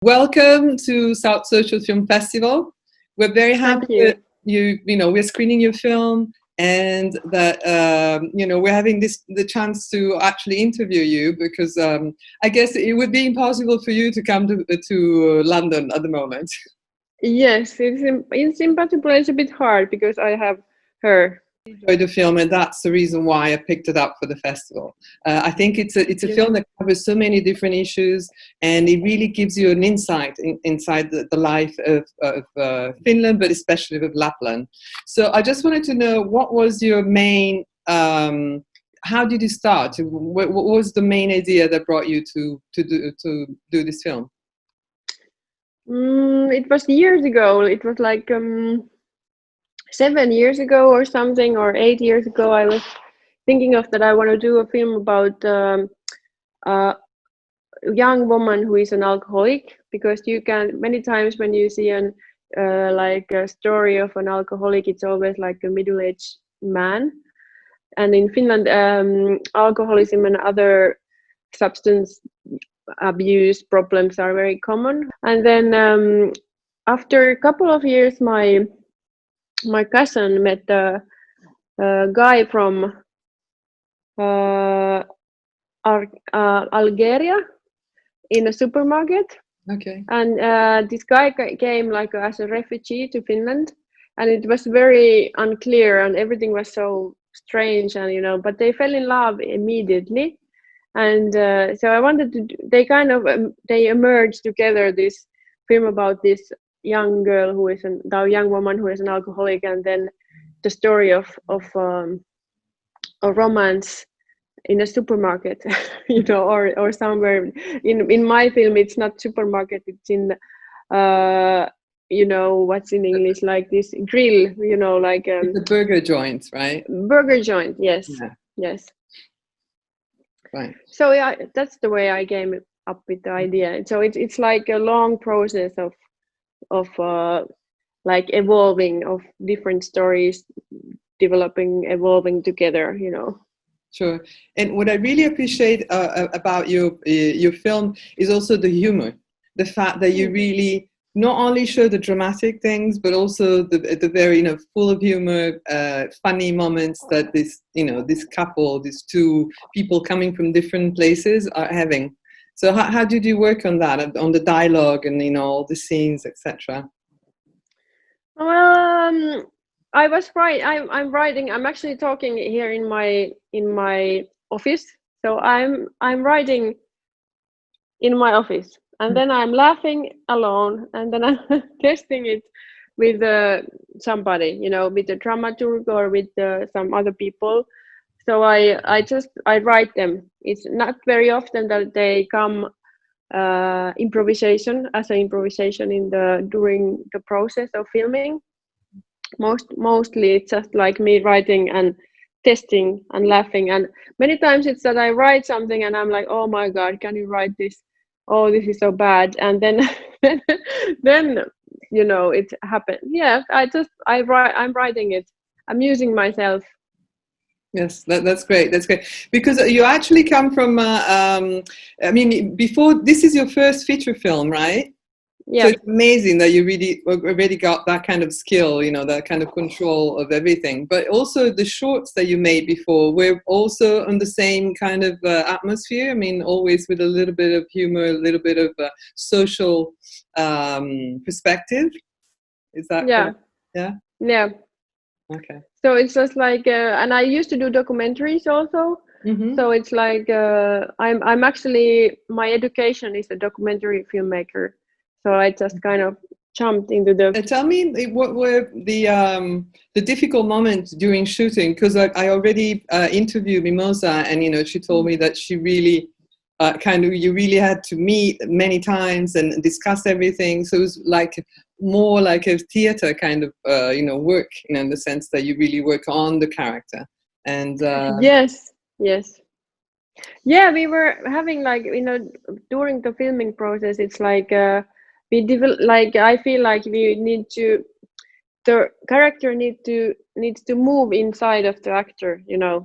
welcome to South Social Film Festival. We're very happy that we're screening your film, and that we're having the chance to actually interview you, because I guess it would be impossible for you to come to London at the moment. Yes, it's impossible. It's a bit hard because I have her. Enjoyed the film, and that's the reason why I picked it up for the festival. I think it's a film that covers so many different issues, and it really gives you an insight inside the life of Finland, but especially with Lapland. So I just wanted to know, what was your main, how did you start? What was the main idea that brought you to do this film? It was years ago. It was like 7 years ago or something, or 8 years ago. I was thinking of that I want to do a film about a young woman who is an alcoholic, because you can, many times when you see like a story of an alcoholic, it's always like a middle-aged man. And in Finland, alcoholism and other substance abuse problems are very common. And then after a couple of years, my cousin met a guy from Algeria in a supermarket. Okay. And this guy came like as a refugee to Finland, and it was very unclear, and everything was so strange, and but they fell in love immediately. And so I wanted to. They emerged together, this film about this young girl who is a young woman who is an alcoholic, and then the story of a romance in a supermarket, or somewhere. In my film, it's not supermarket; it's in, what's in English, like this grill, like the burger joint, right? Burger joint, yes, yeah. Yes. Right. So yeah, that's the way I came up with the idea. So it's like a long process of like evolving, of different stories developing, evolving together. Sure. And what I really appreciate about your film is also the humor, the fact that you really not only show the dramatic things, but also the very full of humor, funny moments that this couple, these two people coming from different places are having. So how did you work on that, on the dialogue and all the scenes, etc.? Well, I was I'm writing. I'm actually talking here in my office. So I'm writing in my office, and then I'm laughing alone, and then I'm testing it with somebody, with a dramaturg or with some other people. So I write them. It's not very often that they come improvisation during the process of filming. Mostly it's just like me writing and testing and laughing, and many times it's that I write something and I'm like, oh my god, can you write this? Oh, this is so bad. And then then it happened. Yeah, I'm writing it, I'm using myself. Yes, that's great. That's great, because you actually come from. Before this is your first feature film, right? Yeah. So it's amazing that you really already got that kind of skill, that kind of control of everything. But also the shorts that you made before were also on the same kind of atmosphere. I mean, always with a little bit of humor, a little bit of social perspective. Is that correct? Yeah. Yeah. Okay. So it's just like, and I used to do documentaries also. Mm-hmm. So it's like I'm actually, my education is a documentary filmmaker. So I just kind of jumped into the. Tell me, what were the difficult moments during shooting? Because I already interviewed Mimosa, and she told me that she really you really had to meet many times and discuss everything. So it was like more like a theater kind of work, in the sense that you really work on the character. And yes. Yeah, we were having like during the filming process, it's like we develop, like I feel like we need to, the character needs to move inside of the actor,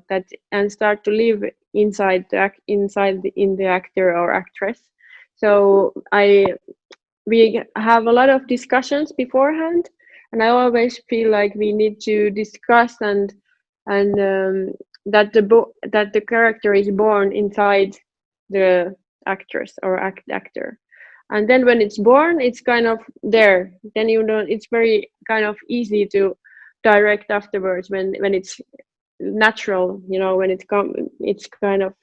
that, and start to live inside in the actor or actress. So we have a lot of discussions beforehand, and I always feel like we need to discuss and that that the character is born inside the actress or actor, and then when it's born, it's kind of there. Then you know it's very kind of easy to direct afterwards when it's natural. You know, when it's kind of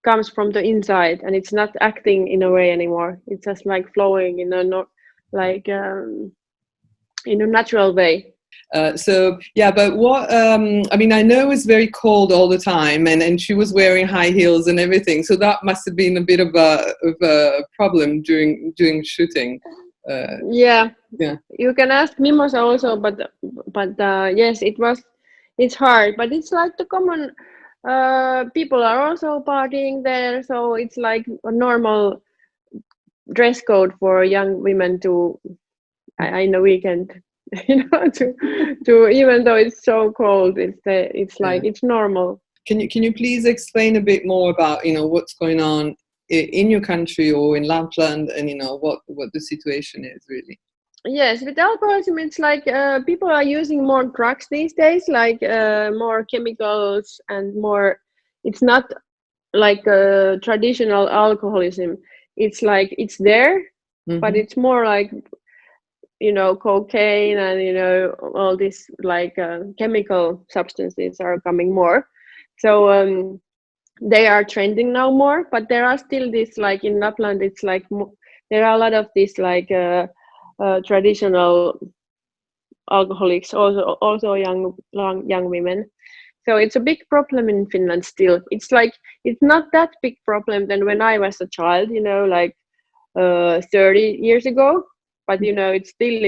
comes from the inside and it's not acting in a way anymore. It's just like flowing in a not like in a natural way. So yeah, but what I mean, I know it's very cold all the time, and she was wearing high heels and everything, so that must have been a bit of a problem during shooting. Yeah, Yeah. you can ask Mimosa also, but yes, it's hard, but it's like the common people are also partying there, so it's like a normal dress code for young women to in the weekend. You know, to even though it's so cold, it's like it's normal. Can you please explain a bit more about what's going on in your country or in Lapland, and what the situation is really? Yes, with alcoholism, it's like people are using more drugs these days, like more chemicals and more. It's not like a traditional alcoholism. It's like it's there, but it's more like cocaine and all these like chemical substances are coming more. So they are trending now more, but there are still this like in Lapland. It's like there are a lot of these like traditional alcoholics, also young women. So it's a big problem in Finland still. It's like it's not that big problem than when I was a child, like 30 years ago. But it's still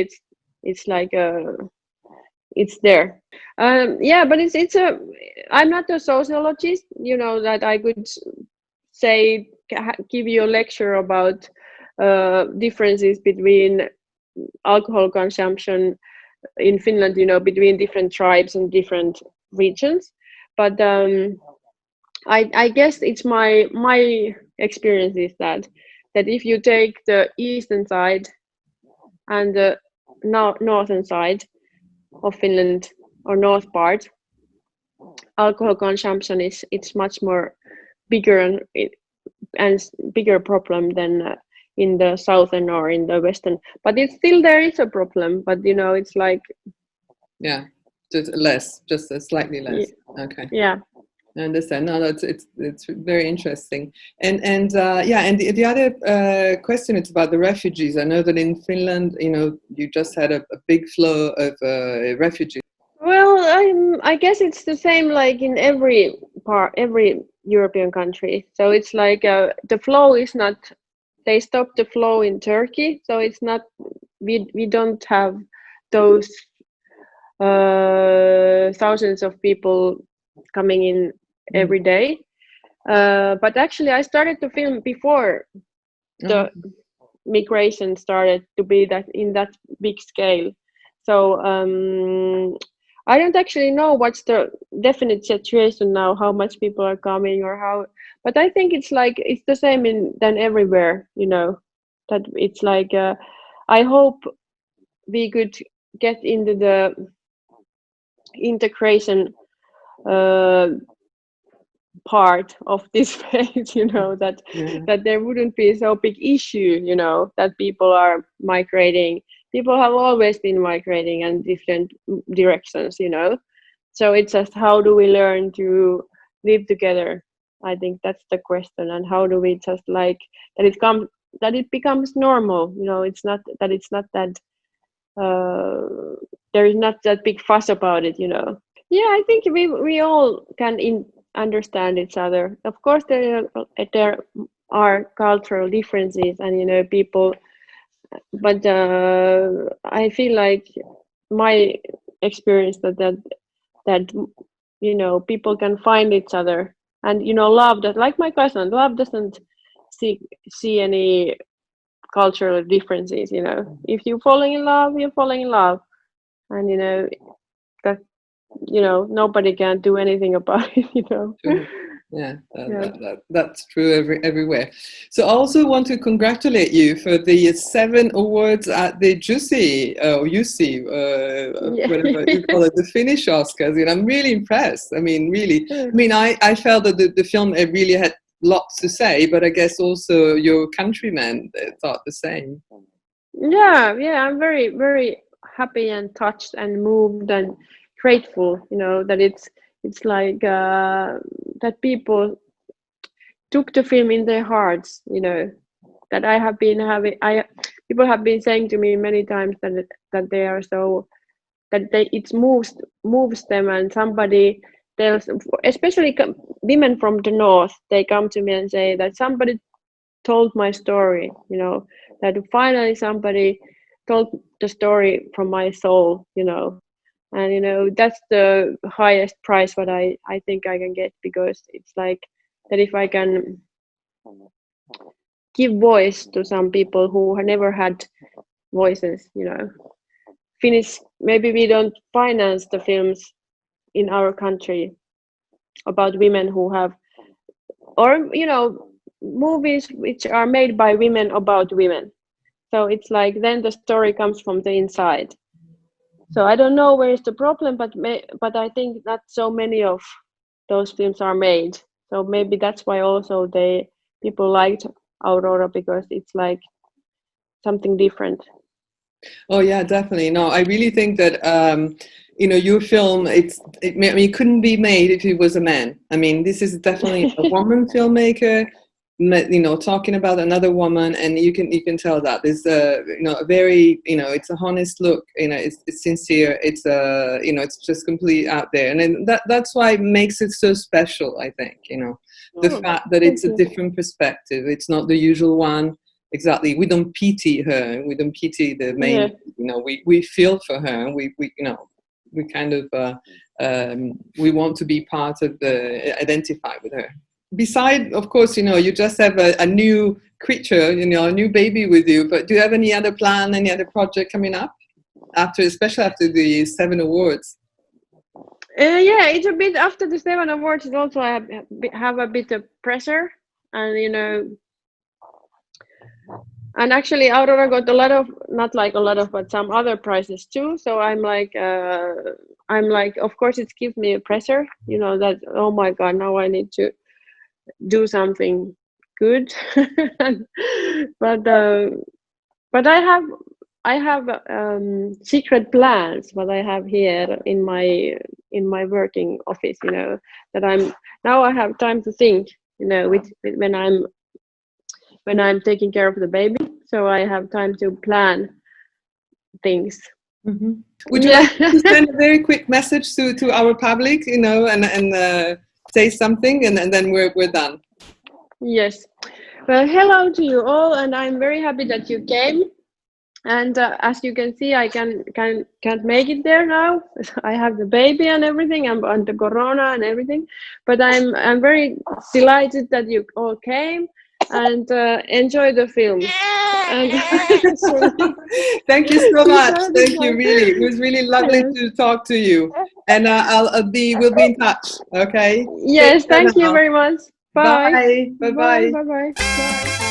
it's like it's there. Yeah, but it's a. I'm not a sociologist, that I could say give you a lecture about differences between alcohol consumption in Finland, between different tribes and different regions. But I guess it's my experience is that if you take the eastern side and the northern side of Finland or north part, alcohol consumption is it's much more bigger and bigger problem than in the southern or in the western. But it's still there is a problem. But it's like just slightly less. Okay. Yeah. I understand. No, it's very interesting. And yeah, and the other question is about the refugees. I know that in Finland, you just had a big flow of refugees. Well, I guess it's the same like in every European country. So it's like the flow is not. They stopped the flow in Turkey, so it's not. We don't have those thousands of people coming in every day. But actually, I started to film before the migration started to be that in that big scale. So I don't actually know what's the definite situation now, how much people are coming or how, but I think it's like it's the same than everywhere, that it's like I hope we could get into the integration part of this phase, that there wouldn't be so big issue, that people are migrating. People have always been migrating in different directions, so it's just how do we learn to live together? I think that's the question. And how do we just like that it becomes normal, it's not that there is not that big fuss about it, Yeah, I think we all can understand each other. Of course, there are cultural differences, and people. But I feel like my experience that people can find each other, and love that, like my cousin, love doesn't see any cultural differences. If you're falling in love, you're falling in love, and that nobody can do anything about it. Sure. Yeah, Yeah. that's true everywhere. So I also want to congratulate you for the 7 awards at the Jussi, or UC, Yeah. whatever you call it, the Finnish Oscars. And I'm really impressed. I mean, really. I mean, I felt that the film it really had lots to say, but I guess also your countrymen thought the same. Yeah, yeah, I'm very, very happy and touched and moved and grateful, that it's like that people took the film in their hearts, that I have been having I people have been saying to me many times that they are so that it moves them, and somebody tells, especially women from the north, they come to me and say that somebody told my story, that finally somebody told the story from my soul, and that's the highest prize what I think I can get, because it's like that if I can give voice to some people who have never had voices, Finnish, maybe we don't finance the films in our country about women who have, or movies which are made by women about women. So it's like then the story comes from the inside. So I don't know where is the problem, but I think not so many of those films are made. So maybe that's why also people liked Aurora, because it's like something different. Oh yeah, definitely. No, I really think that your film I mean, it couldn't be made if it was a man. I mean, this is definitely a woman filmmaker, talking about another woman, and you can tell that there's a very it's a honest look. It's sincere. It's it's just complete out there, and then that's why it makes it so special. I think the fact that it's a different perspective. It's not the usual one. Exactly. We don't pity her. We don't pity the main. Yeah. We feel for her. We we kind of we want to be part of identify with her. Beside, of course, you just have a new creature, a new baby with you. But do you have any other plan, any other project coming up especially after the 7 awards? Yeah, it's a bit after the 7 awards. It's also I have a bit of pressure, and and actually Aurora got a lot of, not like a lot of, but some other prizes too. So I'm like, of course it gives me a pressure, that, oh my God, now I need to do something good. but I have secret plans what I have here in my working office, that I have time to think, when I'm taking care of the baby, so I have time to plan things. Mm-hmm. Would you like to send a very quick message to our public, and say something, and then we're done? Yes. Well, hello to you all, and I'm very happy that you came. And as you can see, I can't make it there now. I have the baby and everything, and the corona and everything. But I'm very delighted that you all came and enjoy the film. And thank you so much. Thank you. Really, it was really lovely to talk to you. And we'll be in touch. Okay. Yes. Thank you very much. Bye. Bye. Bye. Bye. Bye. Bye. Bye.